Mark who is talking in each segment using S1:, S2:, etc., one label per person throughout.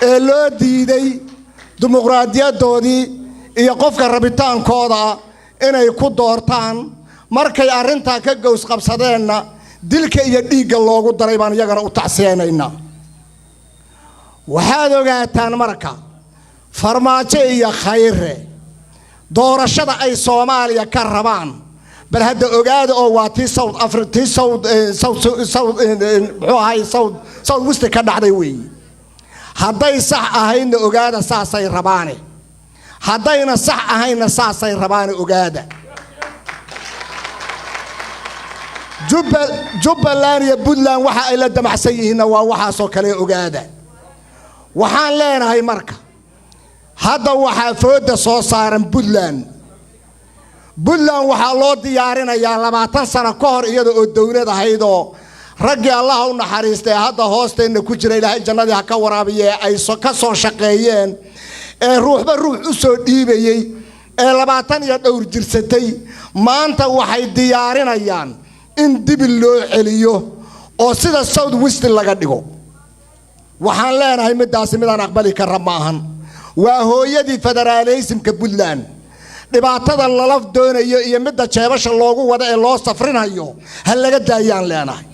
S1: ee loo diiday dimuqraadiyadoodii iyo qofka rabitaankooda inay ku doortaan markay arinta ka gows qabsadeenna dilka iyo dhiigga loogu daray baan iyagana u tacsiyeynaa waxaad ogaataan marka Farmaajo iyo Kheyre doorashada ay Soomaaliya ka rabaan bal hadda ogaada oo waa tii South Africa South West ka dhacday weey hadday sax ahayna ogaada saasay rabaane haddayna sax ahayna saasay rabaane ogaada Jubbaland iyo Puntland waxa ay la damacsan yihiin waa waxa soo kale ogaada waxaan leenahay marka hadda waxa fooda soo saaran Puntland waxa loo diyaarinayaa 20 sano ka hor iyada oo dawlad ahayd oo ragii Allah u naxariistay hadda hoosteena ku jira Ilaahay jannada ka waraabiye ay ka soo shaqeeyeen ee ruuxba ruux u soo dhiibayay ee 20 iyo dhowr jirsatay maanta waxay diyaarinayaan in dib loo celiyo oo sida South West laga dhigo waxaan leenahay midaasi midaan aqbali kara maahan waa hooyadii federalismka Puntland dhibaatada la laf doonayo iyo midda jeebasha loogu wada ee loo safrinayo hal laga daayaan leenahay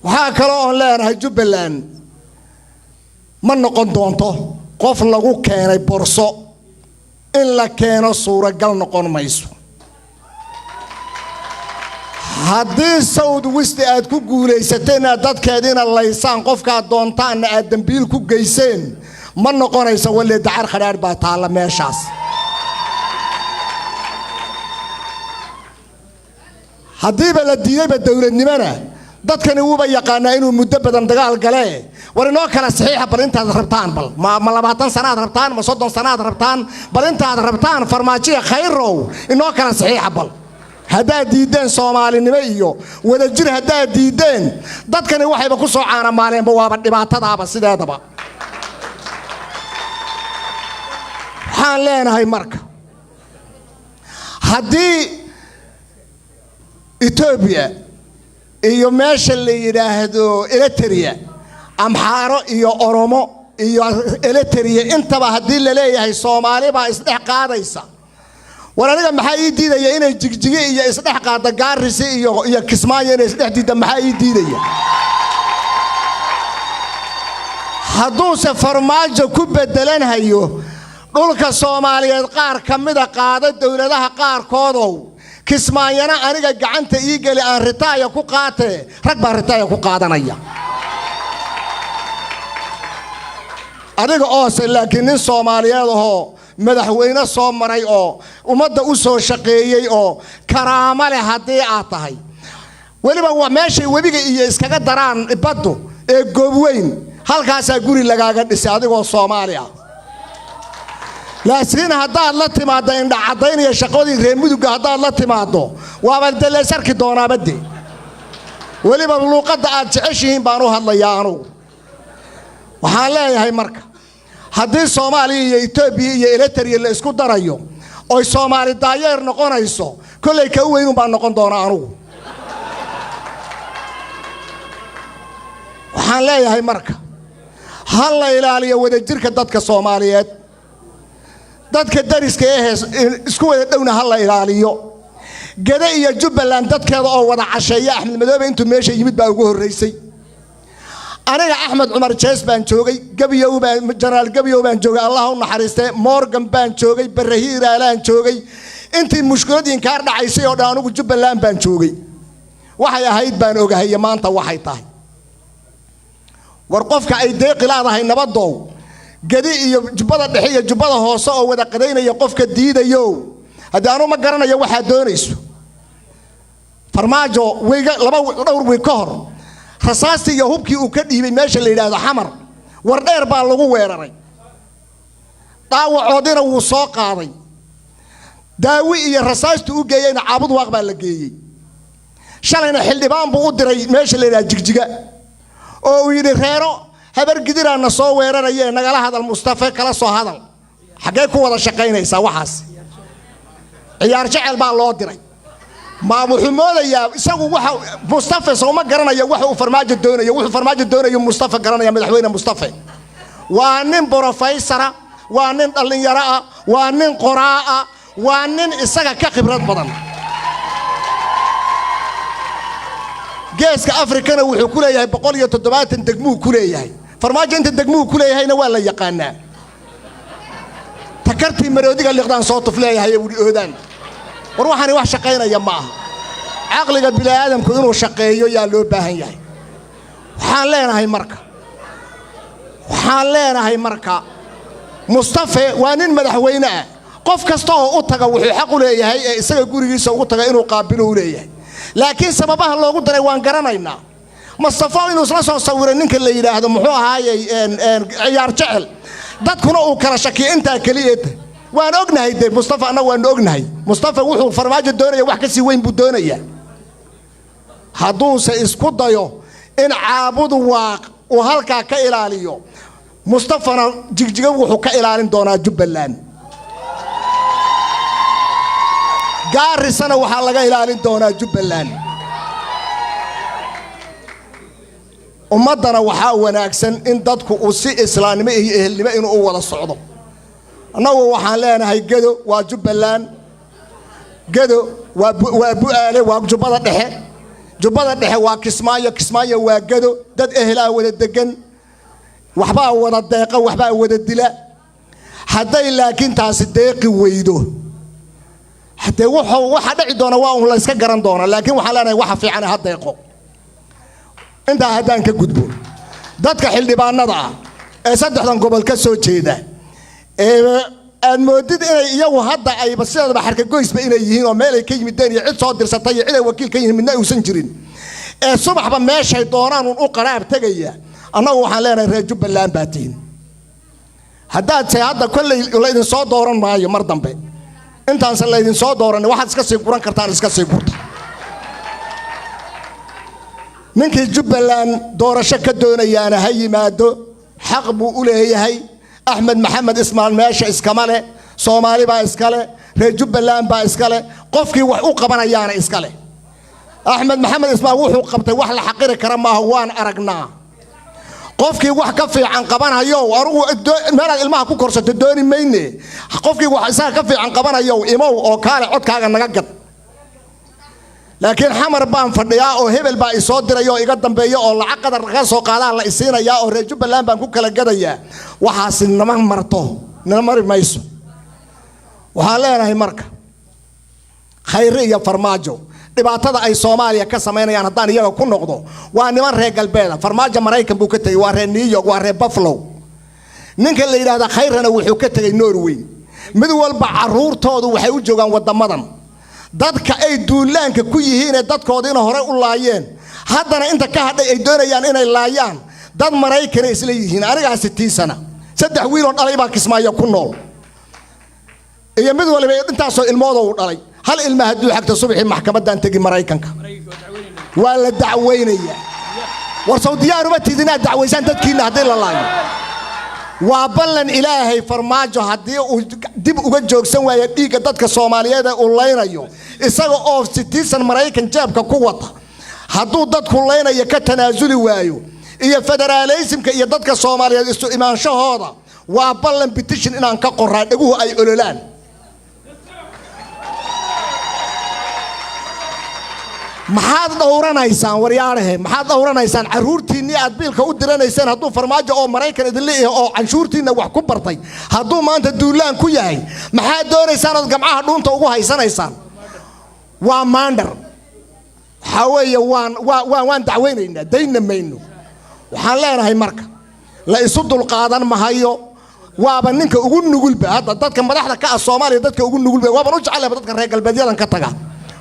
S1: waxa kale oo leenahay Jubbaland ma noqon doonto qof lagu keenay borso in la keeno suuragal noqon mayso haddii South West aad ku guuleysatay dadkeedina laysaan qofka doontaan aad dambiil ku geyseen ma noqonayso wali dacar kharaar baa taala meeshaas haddii la diiday dawladnimada dadkani uu ba yaqaana inuu muddo badan dagaal galay war inoo kala saxiixa bal intaad rabtaan bal ma 20 sanaad rabtaan ma 30 sanaad rabtaan bal intaad rabtaan Farmaajo Kheyrow inoo kala saxiixa bal hadaa diideen Soomaalinimo iyo wadajir hadaa diideen dadkani waxayba ku soo caana maaleenba waaba dhibaatadaaba sideedaba waxaan leenahay marka haddii Ethiopia iyo meesha la yiraahdo Eritrea Amharo iyo Oromo iyo Eritrea intaba haddii la leeyahay Soomaali baa isdhex qaadaysa waraniga maxay ii diidaya inay jigjige iyo isdhex qaada Gaarisi iyo Kismaayo inay isdhex diida maxay ii diidaya hadduu se Farmaajo ku bedelanhayo dhulka Soomaaliyeed qaar kamida qaada dawladaha qaar koodow Kismaayana aniga gacanta ii gali aan ritaaya ku qaatay rag baa ritaaya ku qaadanaya adiga oo laakiin Soomaaliyeed oo madaxweyne soo maray oo umada u soo shaqeeyay oo karaama leh hadii aad tahay waliba waa meeshay webiga iyo iskaga daraan baddu ee goobweyn halkaas guri lagaaga dhisay adigoo Soomaali ah laakiin hadaad la timaado in dhacdayn iyo shaqadii reemuduga hadaad la timaado waaba dalay sarki doonaa badde waliba luuqada aad jeceshiin baan u hadlayaa anigu waxaan leeyahay marka haddii Soomaaliya iyo Ethiopia iyo Eritrea la isku darayo oo Soomaali daayeer noqonayso kulay ka weyn baan noqon doonaa anigu waxaan leeyahay marka hal la ilaaliyo wadajirka dadka Soomaaliyeed dadka dariska isku wada dhowna hal la ilaaliyo gada iyo Jubbaland dadkeeda oo wada casheeya Axmed Madoobe intuu meesha yimid baa ugu horeysay aniga Axmed Cumar Jees baan joogay Gabiyow baan General Gabiyow baan joogay Allah u naxariistay Morgan baan joogay Barahiira aan joogay intii mushkiladii kaar dhacaysay oo dhan ugu Jubbaland baan joogay waxay ahayd baan ogahay maanta waxay tahay war qofka ay deeq ilaadahay nabadow gadi iyo jubbada dhexe iyo jubbada hoose oo wada qadeynaya qofka diidayo hadaanu ma garanayo waxa doonayso Farmaajo weyga laba dhowr weey ka hor rasaasti iyo hubkii uu ka dhiibay meesha la yiraahdo xamar war dheer baa lagu weeraray daawacoodina wuu soo qaaday daawi iyo rasaasti u geeyayna caabud waaq baa la geeyay shalayna xildhibaan buu u diray meesha la yiraahdo jigjiga oo uu yiri reero habar gidirana soo weerarayeen nagala hadal Mustafa kala soo hadal xagee ku wada shaqeynaysa waxaas ciyaar jecel baa loo diray ما محمود يا سووا واحد مصطفى سوما قرنا يا واحد وفرماجة دونه يا واحد فرماجة دونه يا مصطفى قرنا يا مدحوينا مصطفى وانين بروفيسرة وانين اللي يراء وانين قراءة وانين إسقى كخبرات بدن جيسك أفريقيا وحكولة يا بقولية الدبات تدقمو كولية هاي فرماجة أنت تدقمو كولية هاي نوالا يقانا تكرتي مرودي اللي قدان صوت فلاي هاي ودان وروحاني واحد شقينا يا معه عقلك بلا آدم كذنو شقيه يا لو باهن ياي وحالينا هاي مركة وحالينا هاي مركة مصطفى وانين مدحوينه قف كستoo u taga wuxuu xaq u leeyahay isaga gurigiisa ugu taga inuu qaabilo u leeyahay laakiin sababaha loogu daray waan garanaynaa Mustafa inuu isla soo sawiray ninka la yiraahdo muxuu ahaayay ciyaar jecel dadkuna uu kala shakiyo inta kaliyeed waan ognahay de Mustafa ana waan ognahay Mustafa wuxuu farmaajo doonaya wax ka sii weyn buu doonaya hadduu se isku dayo in caabudu waaq uu halka ka ilaaliyo Mustafana jigjiga wuxuu ka ilaalin doonaa Jubbaland gaarisana waxa laga ilaalin doonaa Jubbaland ummadana waxa wanaagsan in dadku uu si islaamnimo iyo ehelnimo inuu wada socdo annagu waxaan leenahay gado waa Jubbaland gado waa bu'aale waa jubbada dhexe waa kismaayo waa gado dad ehelaa wada degan waxba wada deeqa waxba wada dila haday laakiin taasi deeqi weydo حتى واحد عدونا ولا يسكت جران دونا لكن وحلانا واحد في عنا هالضيقة أنت هدان كجدبون دتك حل دبان نضع صدق لهم قبل كسو كذا المدد يو هذا أي بس هذا بحركة جويس بين يهين ومالك كي مدني عد صادر سطيع إلى وكيل كي من ناس سنجرين الصبح بماشي دوران وقرار تجيه أنا وحلانا رجب اللان باتين هذا سيادة كل اللي صاد دوران معي مرضم به أنت أنسى اللي ينصاد دوران واحد سكسي قران كرتان سكسي قرط منك جبلان دور شك الدنيا أنا هي مادو حق بقوله هي أحمد محمد إسماعيل ماشي إسكامله صومالي با إسكاله جبلان با إسكاله قفكي وحقوق بنا يانا إسكاله أحمد محمد إسماعيل وحقوق بته وحلا حقير كرمه هوان أرقناه قفكي wax ka fiican qabanayo arugu meel ilmaha ku korsatay dooni meeyne qofkii wax isaga ka fiican qabanayo imow oo kaale codkaaga naga gad laakiin xamar baan fadhiyaa oo hebel baa isoo dirayo iga dambeeyo oo lacag qadar ka soo qaadaan la isiinaya oo reer Jubbaland baan ku kala gadaya waxaas nama marto nama mari mayso waxaan leenahay marka Kheyre iyo Farmaajo dhibaatada ay Soomaaliya ka sameynayaan hadaan iyaga ku noqdo waa niman reer galbeed Farmaajo Mareykan buu ka tagay waa reer New York waa reer Buffalo ninka la yiraahdo Kheyrena wuxuu ka tagay Norway mid walba caruurtoodu waxay u joogaan wadamadan dadka ay duulaanka ku yihiin dadkoodina hore u laayeen haddana inta ka hadhay ay doonayaan inay laayaan dad Mareykan isla yihiin aniga 60 sano saddex wiil oo dhalay baa Kismaayo ku nool iyo mid walba intaas oo ilmooda u dhalay هل المهدو حق تصبح محكمة دان تجي مرايكنك ولا دعوينية ورسوديان وبتدينا دعويسان تدكينا هدي الله وابلن إلهي فرماجو هدي ودب وجوك سوى يديك دتك الصومالية ده أونلاين أيو إسقى أوف 60 مرايكن جاب كقوة هدو دتك أونلاين يكتنازل وايو إيه فدراليزم كي دتك الصومالية استو إيمان شهادة وابلن بتشن إن أنك قرر أجوه أي أولان maxaad dowranaysaan waryaarahe maxaad dowranaysaan caruurtiinii aad biilka u diranaysaan hadduu Farmaajo oo Mareykan idin leeyahay oo canshuurtiina wax ku bartay hadduu maanta duulaan ku yahay maxaad doonaysaan oo gamcaha dhuunta ugu haysanaysaan waa maandar xaweeye waan dacweynaynaa dayna mayno waxaan leenahay marka la isu dulqaadan mahayo waaba ninka ugu nugulba hadda dadka madaxda ka ah Soomaaliya dadka ugu nugulba waaba u jecel dadka reer galbeedyadan ka taga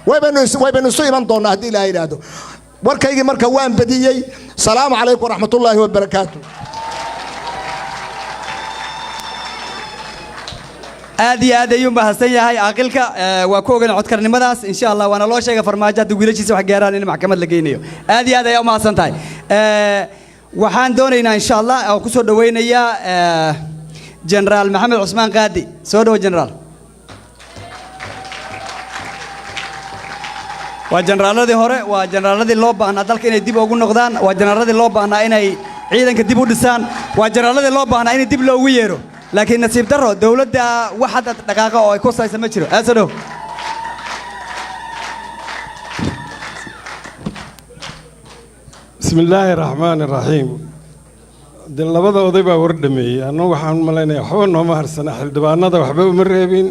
S1: ويبنو سويمان دونا هدي لا يرادو وركايغي مركا وان بديي السلام عليكم ورحمه الله وبركاته
S2: aad ayuu mahadsan yahay aqalka waa ku ogaan codkarnimadaas insha Allah waana loo sheegay Farmaajo wiilashiisa wax gaaraan in maxkamad la geynayo aad ay u mahadsan tahay waxaan doonaynaa insha Allah oo ku soo dhaweynaya General Maxamed Cusmaan Qaadi soo dhaw General وجنرالدي هوري وجنرالدي لو باهنا دالك inay dib ugu noqdaan waa generaaladii loo baahnaa inay ciidanka dib u dhisaan waa generaaladii loo baahnaa in dib loogu yeero laakiin nasiib darro dawladda waxa dhaqaaqa oo ay ku saysan ma jiro aasado
S3: بسم الله الرحمن الرحيم دل labada oday baa war dhameeyay annagu waxaan maleynayaa waxba nooma harsana xildhibaanada waxba uma reebin